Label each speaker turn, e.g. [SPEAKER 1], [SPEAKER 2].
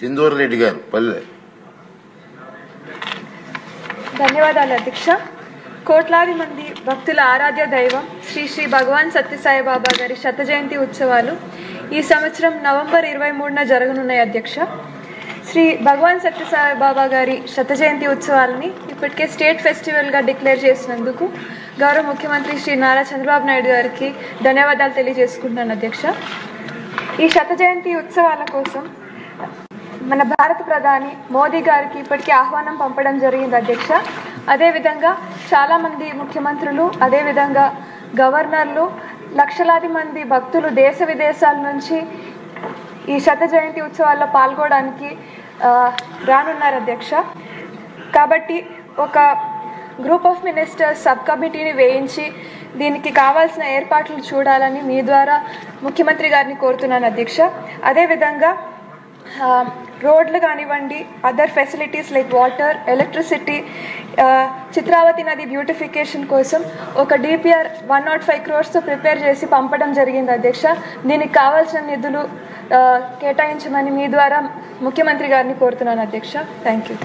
[SPEAKER 1] సింధూర్ రెడ్డి గారు పల్లె.
[SPEAKER 2] ధన్యవాదాలు అధ్యక్ష. కోట్లాది మంది భక్తుల ఆరాధ్య దైవం శ్రీ శ్రీ భగవాన్ సత్యసాయిబాబా గారి శత జయంతి ఉత్సవాలు ఈ సంవత్సరం నవంబర్ 23న జరగనున్నాయి అధ్యక్ష. శ్రీ భగవాన్ సత్యసాయిబాబా గారి శత జయంతి ఉత్సవాలని ఇప్పటికే స్టేట్ ఫెస్టివల్గా డిక్లేర్ చేసినందుకు గౌరవ ముఖ్యమంత్రి శ్రీ నారా చంద్రబాబు నాయుడు గారికి ధన్యవాదాలు తెలియజేసుకుంటున్నాను అధ్యక్ష. ఈ శత జయంతి ఉత్సవాల కోసం మన భారత ప్రధాని మోదీ గారికి ఇప్పటికే ఆహ్వానం పంపడం జరిగింది అధ్యక్ష. అదేవిధంగా చాలామంది ముఖ్యమంత్రులు, అదేవిధంగా గవర్నర్లు, లక్షలాది మంది భక్తులు దేశ విదేశాల నుంచి ఈ శత జయంతి ఉత్సవాల్లో పాల్గొనడానికి రానున్నారు అధ్యక్ష. కాబట్టి ఒక గ్రూప్ ఆఫ్ మినిస్టర్స్ సబ్ కమిటీని వేయించి దీనికి కావాల్సిన ఏర్పాట్లు చూడాలని మీ ద్వారా ముఖ్యమంత్రి గారిని కోరుతున్నాను అధ్యక్ష. అదేవిధంగా రోడ్లు కానివ్వండి, other facilities like water, electricity, Chitravati నది బ్యూటిఫికేషన్ కోసం ఒక డిపిఆర్ 105 crores ప్రిపేర్ చేసి పంపడం జరిగింది అధ్యక్ష. దీనికి కావాల్సిన నిధులు కేటాయించమని మీ ద్వారా ముఖ్యమంత్రి గారిని కోరుతున్నాను అధ్యక్ష. Thank you.